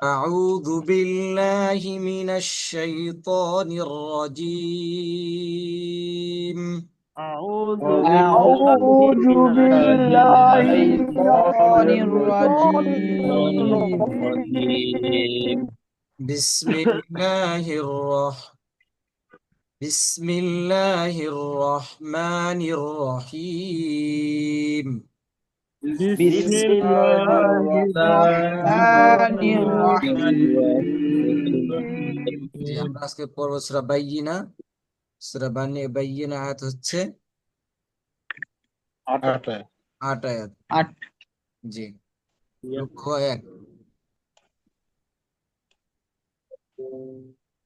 [SPEAKER 3] أعوذ بالله من الشيطان الرجيم.
[SPEAKER 6] أعوذ
[SPEAKER 7] أعوذ بالله من الشيطان
[SPEAKER 1] الرجيم.
[SPEAKER 7] الرجيم.
[SPEAKER 3] بسم الله الرحمن الرحيم.
[SPEAKER 7] بسم الله الرحمن الرحيم.
[SPEAKER 3] জি আমরা আজকে পড়ব সূরা বাইয়িনা। সূরা বাইয়িনা আয়াত হচ্ছে
[SPEAKER 2] 8 আয়াত।
[SPEAKER 3] 8 আয়াত।
[SPEAKER 7] 8।
[SPEAKER 3] জি। লক্ষ্য 1।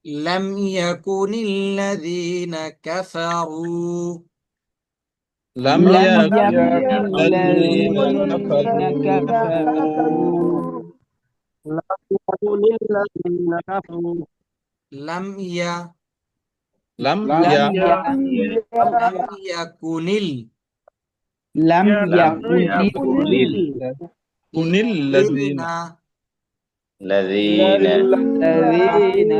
[SPEAKER 3] لم يكن الذين كفروا
[SPEAKER 2] লাম
[SPEAKER 7] لم
[SPEAKER 2] ইয়াকুনিল
[SPEAKER 7] يكن
[SPEAKER 2] লাযিনা
[SPEAKER 7] الذين
[SPEAKER 2] কাফারু
[SPEAKER 7] كفروا
[SPEAKER 6] لم يكن الذين كفروا
[SPEAKER 3] لم ي
[SPEAKER 2] লাম
[SPEAKER 7] لم
[SPEAKER 2] ইয়া
[SPEAKER 3] لم يكن
[SPEAKER 7] لم
[SPEAKER 6] يكن
[SPEAKER 2] কুনিল লাযিনা
[SPEAKER 4] الذين
[SPEAKER 7] الذين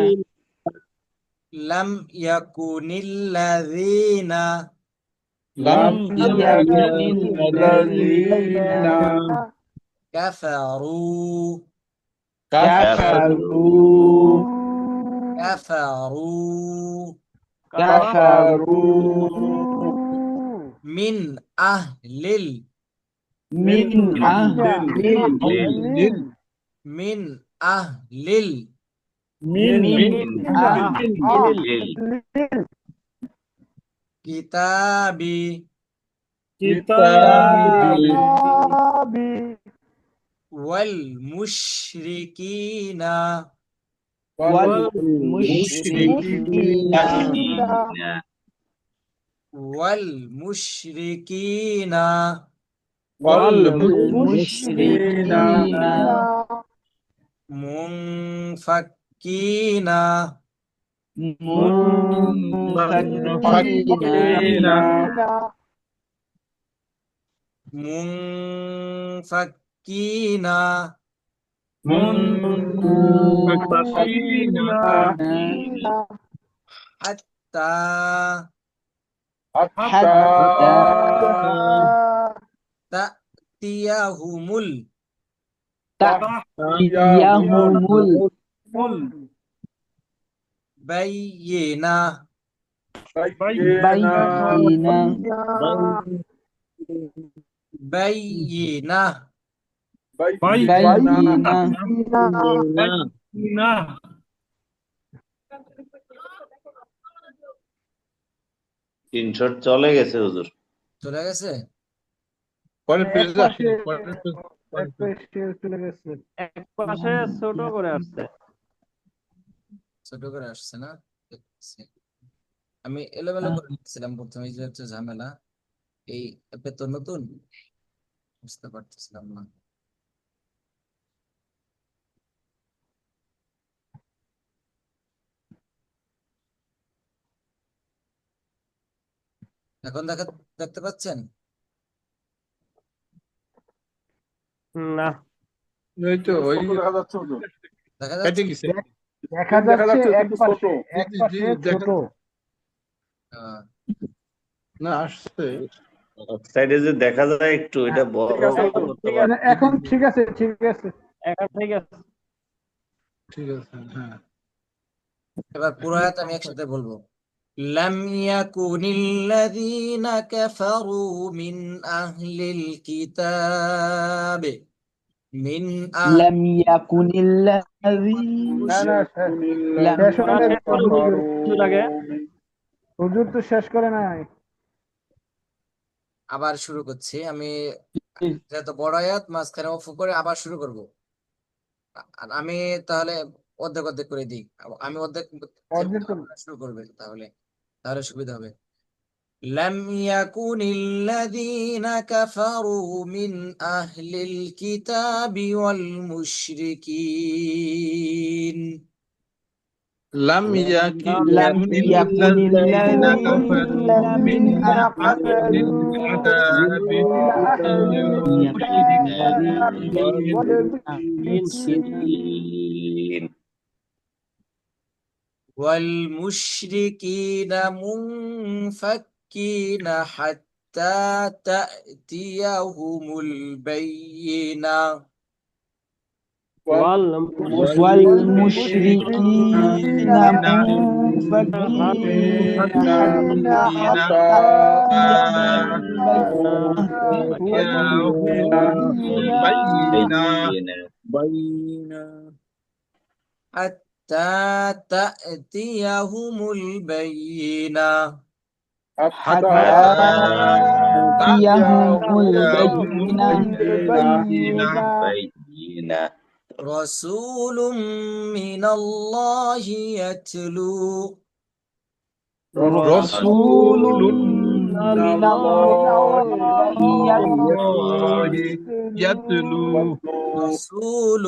[SPEAKER 3] لم يكن الذين
[SPEAKER 2] লাম
[SPEAKER 7] يكن الذين
[SPEAKER 3] كفروا
[SPEAKER 7] كفروا
[SPEAKER 3] من أهل
[SPEAKER 7] من أهل
[SPEAKER 3] من أهل الكتاب والمشركين
[SPEAKER 7] والمشركين
[SPEAKER 3] والمشركين
[SPEAKER 7] والمشركين
[SPEAKER 3] منفكين
[SPEAKER 7] منفكين
[SPEAKER 3] منفكين حتى
[SPEAKER 7] حتى
[SPEAKER 3] তা'তিয়াহুমুল
[SPEAKER 7] তা'তিয়াহুমুল
[SPEAKER 3] বায়্যিনা
[SPEAKER 7] বায়্যিনা
[SPEAKER 3] বায়্যিনা
[SPEAKER 7] বায়্যিনা
[SPEAKER 6] না
[SPEAKER 4] স্ক্রিনশট চলে গেছে হুজুর।
[SPEAKER 3] চলে গেছে?
[SPEAKER 2] পরের
[SPEAKER 1] এক
[SPEAKER 2] পেজে
[SPEAKER 1] পাশে
[SPEAKER 2] আসেন, পরের পেজ,
[SPEAKER 1] এক
[SPEAKER 2] পরের পেজ।
[SPEAKER 1] পাশে চলে গেছে।
[SPEAKER 8] এক পাশে ছোট করে আসছে।
[SPEAKER 3] ছোট করে আসছে না? দেখছি। আমি এলোমেলো করে দিচ্ছিলাম প্রথমে, এই যে হচ্ছে ঝামেলা। এই অ্যাপে তো নতুন, বুঝতে পারতেছিলাম না। এখন দেখতে পাচ্ছেন?
[SPEAKER 8] না
[SPEAKER 2] ওই তো ওই
[SPEAKER 3] দেখা
[SPEAKER 2] কেটে
[SPEAKER 3] যাচ্ছে?
[SPEAKER 2] গেছে।
[SPEAKER 1] দেখা যাচ্ছে এক পাশে
[SPEAKER 2] জি, জি,
[SPEAKER 1] ছোট।
[SPEAKER 3] আহ,
[SPEAKER 2] না আসছে।
[SPEAKER 4] সাইডে যে দেখা যায় একটু, এটা বড় করতে পারবো।
[SPEAKER 1] না, এখন ঠিক আছে, ঠিক আছে।
[SPEAKER 8] এখন ঠিক আছে।
[SPEAKER 2] ঠিক আছে, হ্যাঁ।
[SPEAKER 3] এবার পুরো আয়াত আমি একসাথে বলবো। লাম ইয়াকুনিল্লাযীনা কাফারু মিন আহলিল কিতাব মিন
[SPEAKER 7] লাম ইয়াকুনিল্লাযী
[SPEAKER 1] না না,
[SPEAKER 7] লাম
[SPEAKER 1] শেষ হয় নাই
[SPEAKER 8] শেষ করে হুজুর আগে।
[SPEAKER 1] হুজুর তো শেষ করে নাই।
[SPEAKER 3] আবার শুরু করছি আমি, যেহেতু বড় আয়াত মাঝখানে অফ করে আবার শুরু করব। আর আমি তাহলে অর্ধেক অর্ধেক করে দিই। আমি অর্ধেক
[SPEAKER 1] অর্ধেক করুন।
[SPEAKER 3] আপনারা শুরু করবেন, তাহলে তাহলে সুবিধা হবে। لم يكن الذين كفروا من أهل الكتاب والمشركين
[SPEAKER 2] লাম
[SPEAKER 7] লাম
[SPEAKER 2] ইয়াকুনিল্লাযীনা
[SPEAKER 7] ইয়াকুনিল্লাযীনা
[SPEAKER 2] কাফারু মিন আহলিল কিতাবি ওয়াল মুশরিকিন
[SPEAKER 3] والمشركين منفكين حتى تأتيهم البينة
[SPEAKER 7] والمشركين منفكين حتى
[SPEAKER 3] حتى تأتيهم البينة
[SPEAKER 7] تأتيهم البينة
[SPEAKER 3] رسول من الله يتلو
[SPEAKER 7] رسول من الله
[SPEAKER 2] ইয়াতলু
[SPEAKER 3] رسول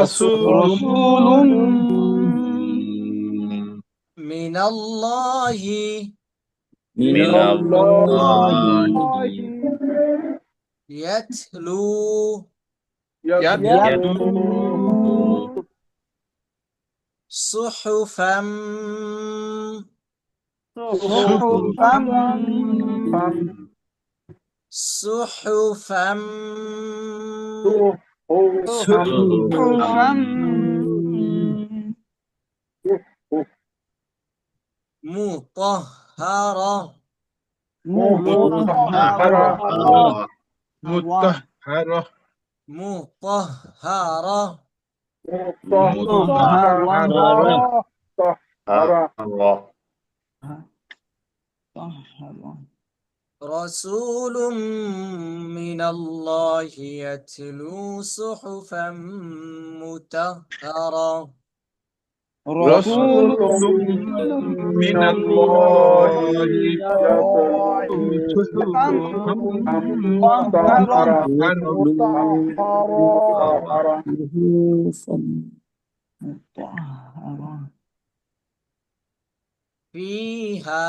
[SPEAKER 7] رسول
[SPEAKER 3] من الله يتلو صحفا صحفا مطهرة
[SPEAKER 2] মুতাহহারা
[SPEAKER 3] مطهرة رسول من الله يتلو صحفا مطهرة
[SPEAKER 2] رسول من الله
[SPEAKER 3] فيها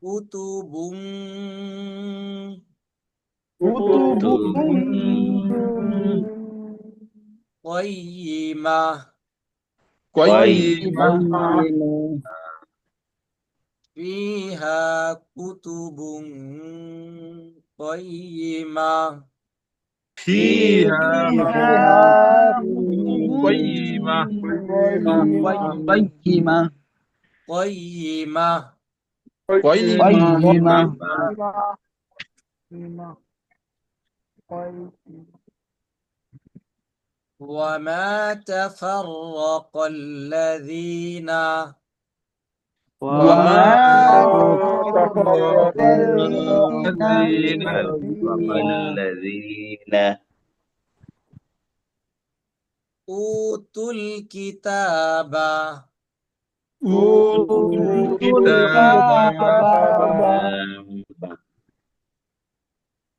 [SPEAKER 3] كتب قيمة فيها كتب قيمة
[SPEAKER 2] فيها
[SPEAKER 1] فيها
[SPEAKER 2] قيمة
[SPEAKER 1] قيمة
[SPEAKER 7] قيمة
[SPEAKER 3] قيمة
[SPEAKER 2] قيمة
[SPEAKER 3] وما تفرق الذين
[SPEAKER 2] وما تفرق
[SPEAKER 4] الذين
[SPEAKER 3] أوتوا الكتاب
[SPEAKER 2] أوتوا الكتاب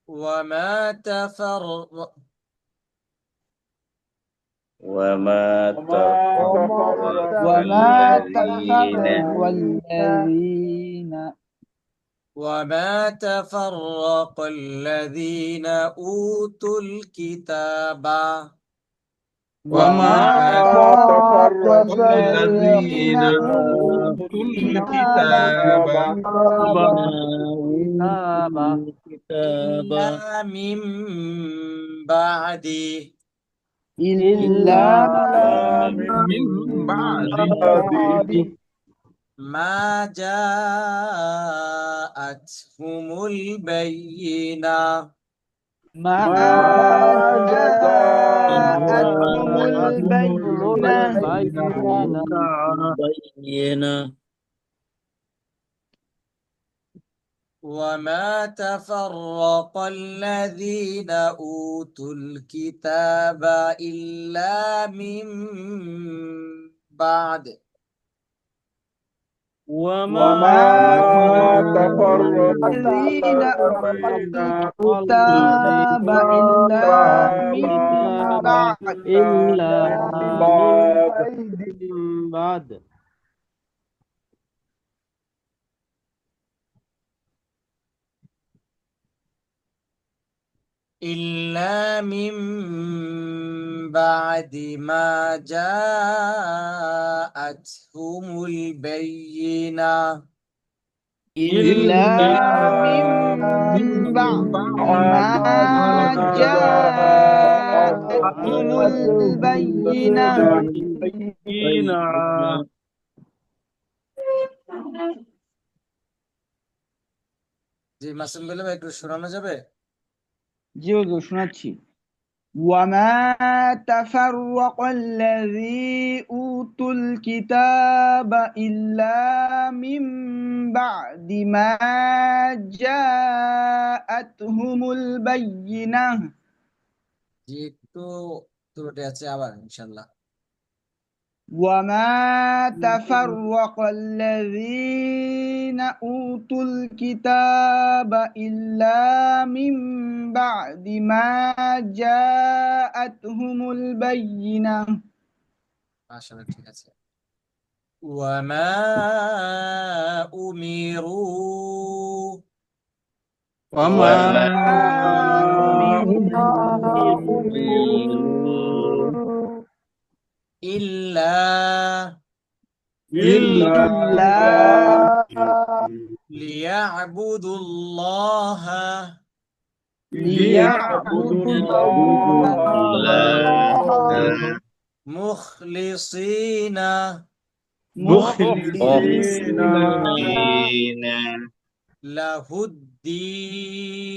[SPEAKER 3] وما تفرق
[SPEAKER 4] وما تفرق
[SPEAKER 7] وما
[SPEAKER 4] الذين
[SPEAKER 7] تفرق الذين
[SPEAKER 3] وما تفرق الذين أوتوا الكتاب
[SPEAKER 2] وما تفرق الذين أوتوا الكتاب
[SPEAKER 3] إلا من بعد
[SPEAKER 7] إلا
[SPEAKER 2] من بعد
[SPEAKER 3] ما جاءتهم البينة
[SPEAKER 7] ما جاءتهم البينة
[SPEAKER 3] وما تفرق الذين أوتوا الكتاب إلا من بعد
[SPEAKER 6] وما
[SPEAKER 1] تفرق
[SPEAKER 7] الذين أوتوا الكتاب إلا من بعد
[SPEAKER 8] إلا من بعد
[SPEAKER 3] إلا من بعد ما جاءتهم البينة
[SPEAKER 7] إلا من بعد ما جاءتهم البينة
[SPEAKER 3] জি মাসুম বিল্লাহ ভাই একটু শোনানো যাবে
[SPEAKER 7] জি হুজুর শোনাচ্ছি وما تفرق الذي أوتوا الكتاب إلا من بعد ما جاءتهم البينة
[SPEAKER 3] জি একটু ত্রুটি আছে আবার ইনশাআল্লাহ
[SPEAKER 7] وما تفرق الذين أوتوا الكتاب إلا من بعد ما جاءتهم البينة
[SPEAKER 3] আসলে ঠিক আছে وما أمروا
[SPEAKER 2] وما
[SPEAKER 3] إلا ليعبدوا الله مخلصين له الدين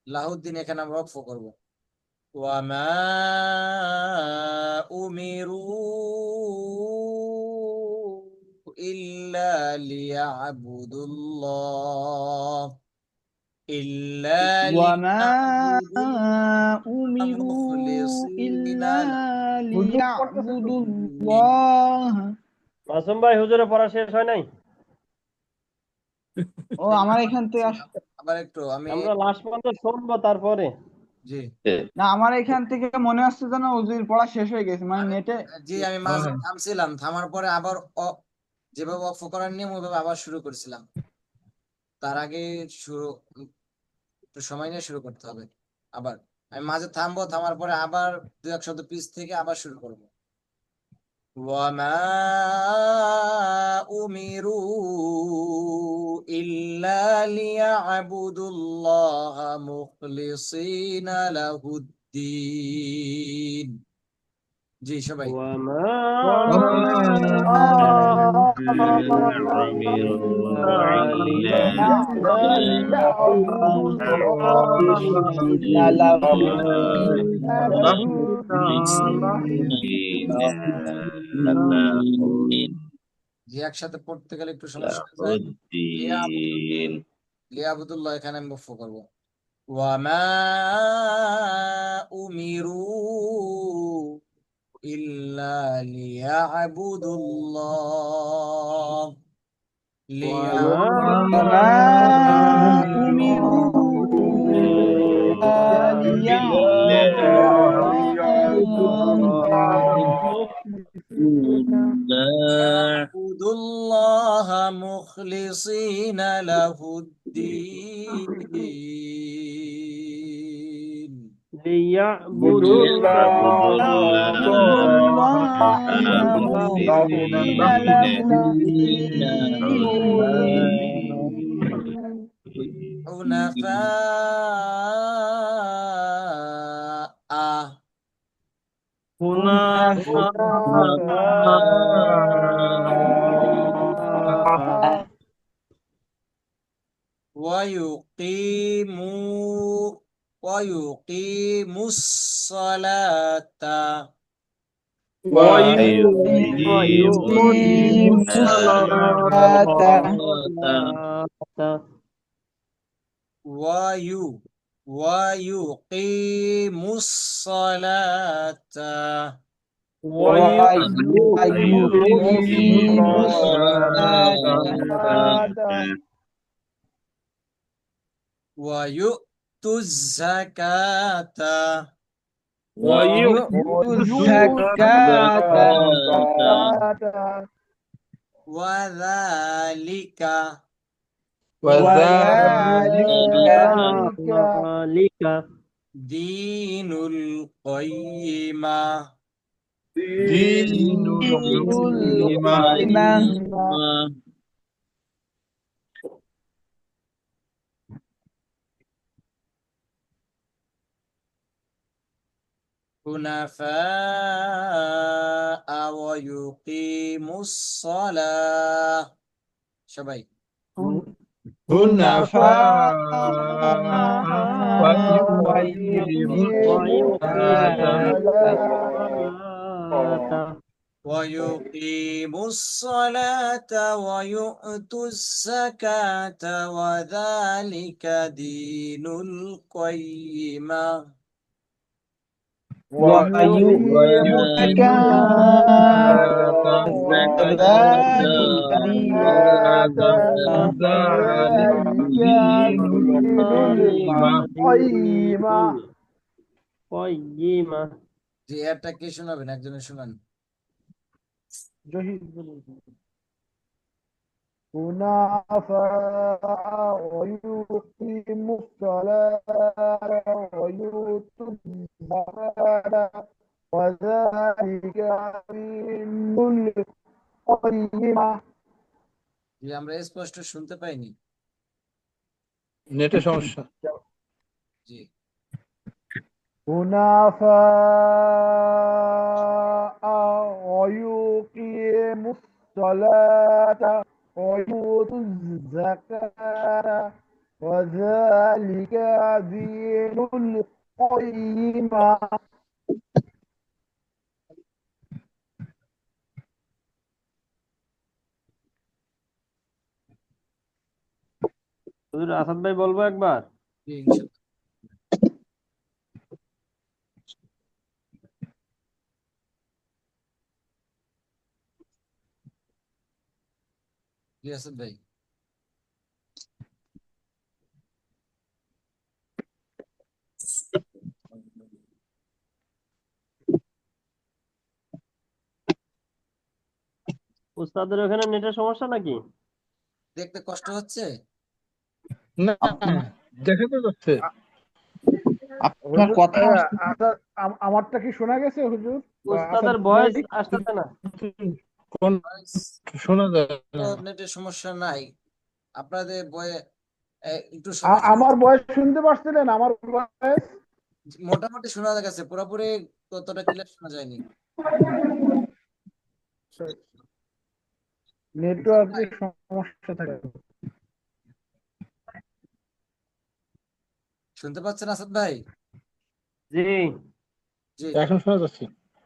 [SPEAKER 3] লাহুদ্দিন এখানে আমরা ওয়াকফ করব ওয়ামা উমিরু ইল্লা লিয়াবুদুল্লাহ ইল্লা
[SPEAKER 7] وما أمروا إلا ليعبدوا الله
[SPEAKER 8] মাসুম ভাই হুজুরের পড়া শেষ হয় নাই
[SPEAKER 7] ও আমার এখান থেকে
[SPEAKER 3] আবার একটু আমি
[SPEAKER 8] আমরা লাস্ট পর্যন্ত শুনবো তারপরে
[SPEAKER 3] জি
[SPEAKER 7] না আমার এখান থেকে মনে আসছে যেন হুজুর পড়া শেষ হয়ে গেছে মানে নেটে
[SPEAKER 3] জি আমি মাঝে থামছিলাম থামার পরে আবার যেভাবে ওয়াকফ করার নিয়ম ওইভাবে আবার শুরু করছিলাম তার আগে শুরু একটু সময় নিয়ে শুরু করতে হবে। আবার আমি মাঝে থামবো, থামার পরে আবার দু এক শব্দ পিছ থেকে আবার শুরু করবো। وما أمروا إلا ليعبدوا الله مخلصين له الدين। জি সবাই
[SPEAKER 8] وما
[SPEAKER 3] জি একসাথে পড়তে গেলে একটু সমস্যা হয়ে যায়। লিয়াবুদুল্লাহ এখানে আমি বফ করবো। وما أمروا إلا ليعبدوا الله
[SPEAKER 7] وما أمروا
[SPEAKER 3] ليعبدوا الله مخلصين له الدين
[SPEAKER 8] ليعبدوا
[SPEAKER 3] حنفاء ويقيموا الصلاة ويقيموا الصلاة ويؤتوا الزكاة وذلك
[SPEAKER 8] ذلك
[SPEAKER 3] دين القيمة حنفاء ويقيموا الصلاة সবাই ويقيموا الصلاة ويؤتوا الزكاة وذلك دين القيمة
[SPEAKER 8] قيمة
[SPEAKER 3] জি এটা কে শোনাবেন? একজনে শোনান।
[SPEAKER 1] حنفاء ويقيموا الصلاة ويؤتوا الزكاة وذلك دين القيمة।
[SPEAKER 3] জি আমরা স্পষ্ট শুনতে পাইনি।
[SPEAKER 2] নেটে সমস্যা।
[SPEAKER 3] জি
[SPEAKER 1] حنفاء ويقيموا الصلاة ويؤتوا الزكاة وذلك دين القيمة।
[SPEAKER 8] হুজুর আসাদ ভাই বলবো একবার।
[SPEAKER 3] জি ইনশাআল্লাহ। জি আসাদ ভাই
[SPEAKER 8] উস্তাদের ওখানে নেটের সমস্যা নাকি?
[SPEAKER 3] দেখতে কষ্ট হচ্ছে?
[SPEAKER 2] না দেখা তো যাচ্ছে।
[SPEAKER 7] আপনার
[SPEAKER 1] হুজুর
[SPEAKER 7] কথা
[SPEAKER 1] আচ্ছা, আমারটা কি শোনা গেছে হুজুর বা
[SPEAKER 8] উস্তাদের
[SPEAKER 1] আসাদ
[SPEAKER 8] ভয়েস
[SPEAKER 1] ভাই?
[SPEAKER 8] আসতেছে না।
[SPEAKER 2] কোন শোনা যায়
[SPEAKER 3] তো
[SPEAKER 2] না।
[SPEAKER 3] নেটের সমস্যা নাই, আপনাদের বয়ে একটু সমস্যা
[SPEAKER 1] আমার বয়স শুনতে পারছিলেন? আমার বয়স
[SPEAKER 3] মোটামুটি শোনা গেছে, পুরোপুরি ততটা ক্লিয়ার শোনা যায়নি।
[SPEAKER 1] নেটওয়ার্কের সমস্যা থাকে।
[SPEAKER 3] শুনতে পাচ্ছেন আসাদ ভাই?
[SPEAKER 8] জি
[SPEAKER 3] জি
[SPEAKER 2] এখন শোনা যাচ্ছে।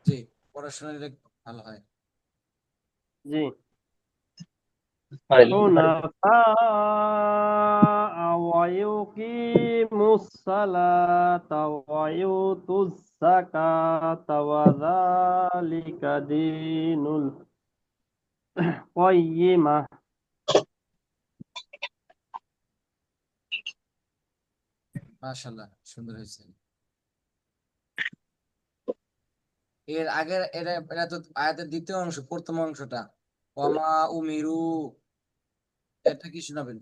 [SPEAKER 3] জি, পড়াশোনা নিলে ভালো হয়।
[SPEAKER 8] জি حنفاء ويقيموا الصلاة ويؤتوا الزكاة وذلك دين القيمة।
[SPEAKER 3] মাশাআল্লাহ, সুন্দর হয়েছে। এর আগের এটা তো আয়াতের দ্বিতীয় অংশ, প্রথম অংশটা ওয়ামা উমিরু, এটা কি শোনাবেন?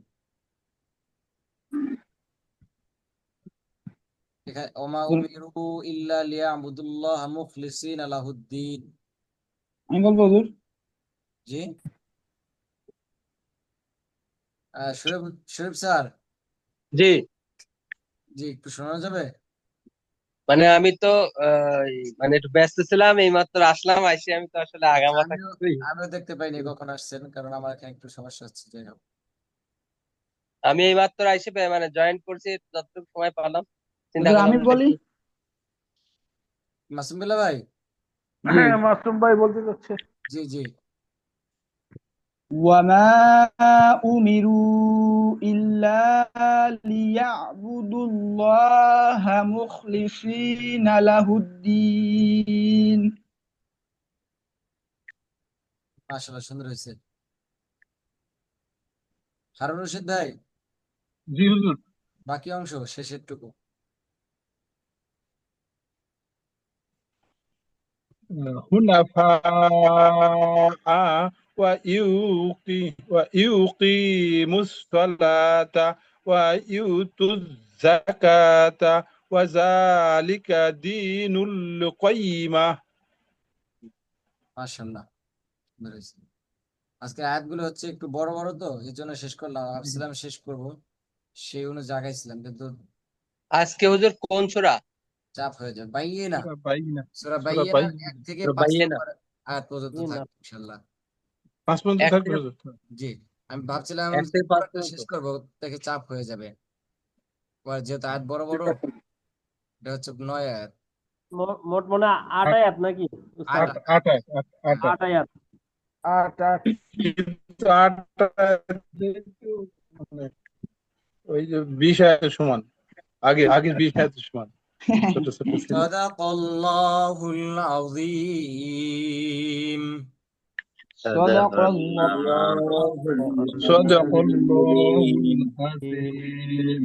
[SPEAKER 3] এখানে ওমা উমিরু ইল্লা লিয়াবুদুল্লাহ মুখলিসিনা লাহুদ্দিন।
[SPEAKER 7] আমি বলবো হুজুর।
[SPEAKER 3] জি শরীফ শরীফ স্যার,
[SPEAKER 9] জি,
[SPEAKER 3] জি একটু শোনা যাবে?
[SPEAKER 9] মানে আমি তো মানে একটু ব্যস্ত ছিলাম, এইমাত্র আসলাম, আইসি আমি তো আসলে
[SPEAKER 3] আচ্ছা,
[SPEAKER 9] আগামাথা
[SPEAKER 3] আমিও
[SPEAKER 9] কিছুই।
[SPEAKER 3] আমিও দেখতে পাইনি কখন আসছেন, কারণ আমার এখানে একটু সমস্যা হচ্ছে। যাই হোক,
[SPEAKER 9] আমি এইমাত্র আইসি মানে জয়েন করছি, যতটুকু সময় পেলাম চিন্তা
[SPEAKER 7] হুজুর
[SPEAKER 9] করলাম
[SPEAKER 7] আমি
[SPEAKER 9] যে
[SPEAKER 7] বলি।
[SPEAKER 9] একটু।
[SPEAKER 3] মাসুম বিল্লাহ ভাই।
[SPEAKER 7] জি।
[SPEAKER 1] হ্যাঁ, মাসুম ভাই বলতে যাচ্ছে।
[SPEAKER 3] জি জি,
[SPEAKER 7] وما أمروا إلا ليعبدوا الله مخلصين له الدين।
[SPEAKER 3] মাশাআল্লাহ, সুন্দর হয়েছে। হারুন রশিদ ভাই,
[SPEAKER 2] জি হুজুর।
[SPEAKER 3] বাকি অংশ শেষের টুকু।
[SPEAKER 2] হুনাফা ويقيموا الصلاة ويؤتوا الزكاة وذلك دين القيمة।
[SPEAKER 3] মাশাআল্লাহ, সুন্দর হয়েছে। আজকের আয়াতগুলো হচ্ছে একটু বড় বড়, তো এই জন্য শেষ করলাম, ভাবছিলাম শেষ করব, সেই অনুযায়ী জাগাইছিলাম, কিন্তু
[SPEAKER 9] আজকে হুজুর কোন সূরা?
[SPEAKER 3] চাপ হয়ে যাবে। বাইয়িনা,
[SPEAKER 2] সূরা বাইয়িনা।
[SPEAKER 3] সূরা
[SPEAKER 2] সূরা
[SPEAKER 3] বাইয়িনার
[SPEAKER 2] বাইয়িনা।
[SPEAKER 3] 1 থেকে
[SPEAKER 9] সূরা
[SPEAKER 3] 5
[SPEAKER 9] বাইয়িনা।
[SPEAKER 3] নম্বর আয়াত পর্যন্ত
[SPEAKER 8] জি না,
[SPEAKER 3] থাকবে ইনশাআল্লাহ।
[SPEAKER 2] 5 পর্যন্ত
[SPEAKER 9] এক
[SPEAKER 2] থাকবে
[SPEAKER 9] থেকে
[SPEAKER 2] হুজুর।
[SPEAKER 3] জি, আমি ভাবছিলাম
[SPEAKER 9] 1 থেকে 5
[SPEAKER 3] পুরোটা
[SPEAKER 9] পর্যন্ত।
[SPEAKER 3] শেষ করবো, দেখে চাপ হয়ে যাবে। আর যেহেতু আয়াত বড় বড়, এটা হচ্ছে 9 আয়াত।
[SPEAKER 8] মোট মনে হয় 8
[SPEAKER 2] আট
[SPEAKER 8] আয়াত নাকি উস্তাদ?
[SPEAKER 3] 8
[SPEAKER 2] আট আট আট আট
[SPEAKER 8] 8 আয়াত।
[SPEAKER 1] আট আট
[SPEAKER 2] কিন্তু 8 যেহেতু মানে ওই যে 20 আয়াতের সমান, আগের 20 আয়াতের সমান ছোট ছোট ছিল।
[SPEAKER 3] সাদাকাল্লাহুল আযীম।
[SPEAKER 7] صدق الله
[SPEAKER 5] الله
[SPEAKER 2] صدق الله
[SPEAKER 5] العظيم.
[SPEAKER 2] العظيم.